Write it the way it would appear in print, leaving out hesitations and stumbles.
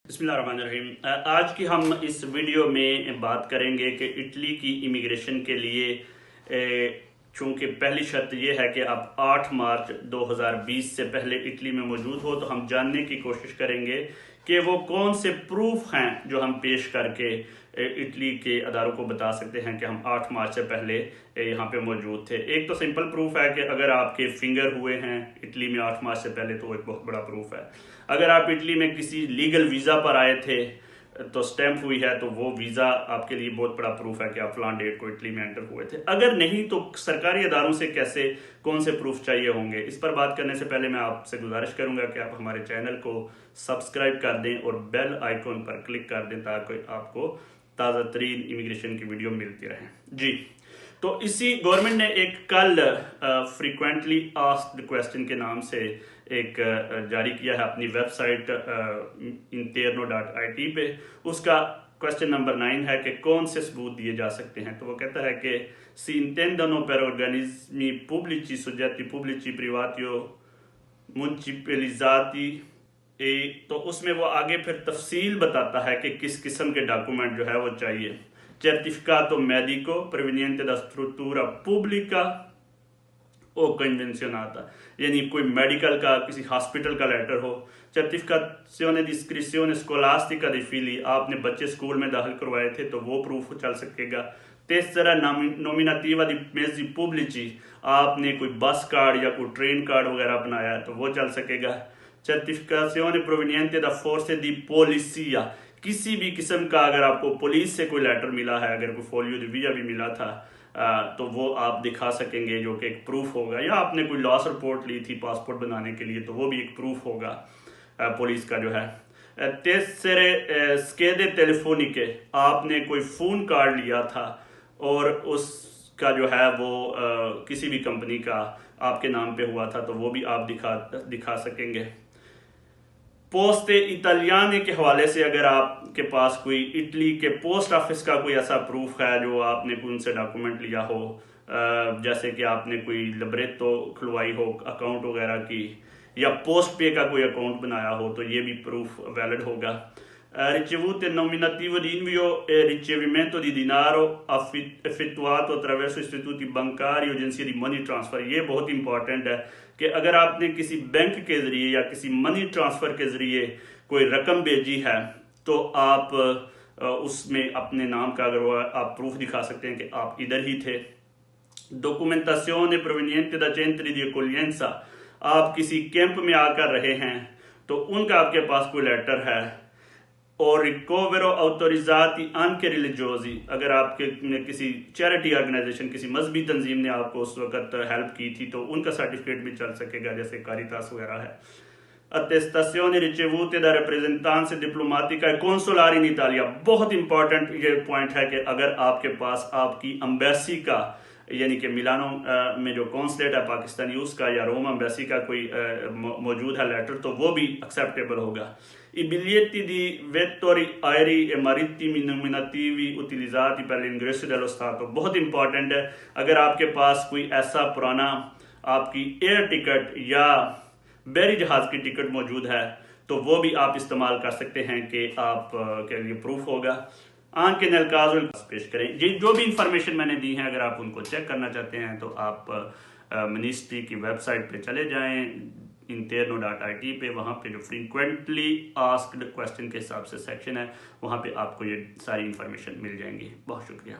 बिस्मिल्लाहिर्रहमानिर्रहीम। आज की हम इस वीडियो में बात करेंगे कि इटली की इमिग्रेशन के लिए चूँकि पहली शर्त यह है कि आप 8 मार्च 2020 से पहले इटली में मौजूद हो, तो हम जानने की कोशिश करेंगे कि वो कौन से प्रूफ हैं जो हम पेश करके इटली के अदारों को बता सकते हैं कि हम 8 मार्च से पहले यहाँ पे मौजूद थे। एक तो सिंपल प्रूफ है कि अगर आपके फिंगर हुए हैं इटली में 8 मार्च से पहले, तो एक बहुत बड़ा प्रूफ है। अगर आप इटली में किसी लीगल वीज़ा पर आए थे तो स्टैंप हुई है, तो वो वीज़ा आपके लिए बहुत बड़ा प्रूफ है कि आप फलां डेट को इटली में एंटर हुए थे। अगर नहीं तो सरकारी अदारों से कैसे कौन से प्रूफ चाहिए होंगे, इस पर बात करने से पहले मैं आपसे गुजारिश करूंगा कि आप हमारे चैनल को सब्सक्राइब कर दें और बेल आइकॉन पर क्लिक कर दें ताकि आपको ताज़ा तरीन इमिग्रेशन की वीडियो मिलती रहे। जी, तो इसी गवर्नमेंट ने एक कल फ्रीक्वेंटली आस्क्ड क्वेश्चन के नाम से एक जारी किया है अपनी वेबसाइट interno.it पे। उसका क्वेश्चन नंबर 9 है कि कौन से सबूत दिए जा सकते हैं। तो वो कहता है कि si intendono per organismi pubblici soggetti pubblici privati o municipalizzati तो उसमें वो आगे फिर तफसील बताता है कि किस किस्म के डॉक्यूमेंट जो है वो चाहिए। Certificato medico proveniente da struttura pubblica o convenzionata, यानी कोई मेडिकल का किसी हॉस्पिटल का लेटर हो। Certificazione di iscrizione scolastica dei figli, आपने बच्चे स्कूल में दाखिल करवाए थे तो वो प्रूफ चल सकेगा। Tessera nominativa di mezzi pubblici, आपने कोई बस कार्ड या कोई ट्रेन कार्ड वगैरह बनाया है तो वो चल सकेगा। Certificazione proveniente da forze di polizia, किसी भी किस्म का अगर आपको पुलिस से कोई लेटर मिला है, अगर कोई फोलियो दी वीजा भी मिला था तो वो आप दिखा सकेंगे, जो कि एक प्रूफ होगा। या आपने कोई लॉस रिपोर्ट ली थी पासपोर्ट बनाने के लिए तो वो भी एक प्रूफ होगा पुलिस का जो है। तेसरे स्केदे टेलीफोनिके, आपने कोई फ़ोन कार्ड लिया था और उसका जो है वो किसी भी कंपनी का आपके नाम पे हुआ था तो वो भी आप दिखा सकेंगे। पोस्टे इटालियाने के हवाले से अगर आपके पास कोई इटली के पोस्ट ऑफिस का कोई ऐसा प्रूफ है जो आपने उनसे डॉक्यूमेंट लिया हो, जैसे कि आपने कोई लिब्रेटो खुलवाई हो अकाउंट वगैरह की, या पोस्ट पे का कोई अकाउंट बनाया हो, तो ये भी प्रूफ वैलिड होगा। Ricevute nominativo di invio e ricevimento di denaro effettuato attraverso istituti bancari o agenzie di money transfer, ये बहुत इंपॉर्टेंट है कि अगर आपने किसी बैंक के ज़रिए या किसी मनी ट्रांसफ़र के ज़रिए कोई रकम भेजी है तो आप उसमें अपने नाम का अगर आप प्रूफ दिखा सकते हैं कि आप इधर ही थे। Documentazione proveniente da centri di accoglienza, आप किसी कैंप में आकर रहे हैं तो उनका आपके पास कोई लेटर है। और रिकोवेरो autorizzati anche religiosi, अगर आपके किसी चैरिटी ऑर्गेनाइजेशन किसी मजहबी तंजीम ने आपको उस वक्त हेल्प की थी तो उनका सर्टिफिकेट भी चल सकेगा, जैसे कारितास वगैरह है। Attestazioni ricevute da rappresentanze diplomatica e consolari in Italia, बहुत इंपॉर्टेंट ये पॉइंट है कि अगर आपके पास आपकी एम्बेसी का, यानी कि मिलानो में जो कॉन्सुलेट है पाकिस्तानी उसका, या रोम एम्बेसी का कोई मौजूद है लेटर, तो वो भी एक्सेप्टेबल होगा। I biglietti di vettori aerei e marittimi nominativi utilizzati per l'ingresso dello Stato, बहुत इंपॉर्टेंट है। अगर आपके पास कोई ऐसा पुराना आपकी एयर टिकट या बहरी जहाज़ की टिकट मौजूद है तो वो भी आप इस्तेमाल कर सकते हैं कि आप के लिए प्रूफ होगा। आंके नल काजुल पेश करें। जो भी इंफॉर्मेशन मैंने दी है, अगर आप उनको चेक करना चाहते हैं तो आप मिनिस्ट्री की वेबसाइट पे चले जाएं interno.it पे। वहाँ पे जो फ्रीक्वेंटली आस्क्ड क्वेश्चन के हिसाब से सेक्शन है, वहाँ पे आपको ये सारी इंफॉर्मेशन मिल जाएंगी। बहुत शुक्रिया।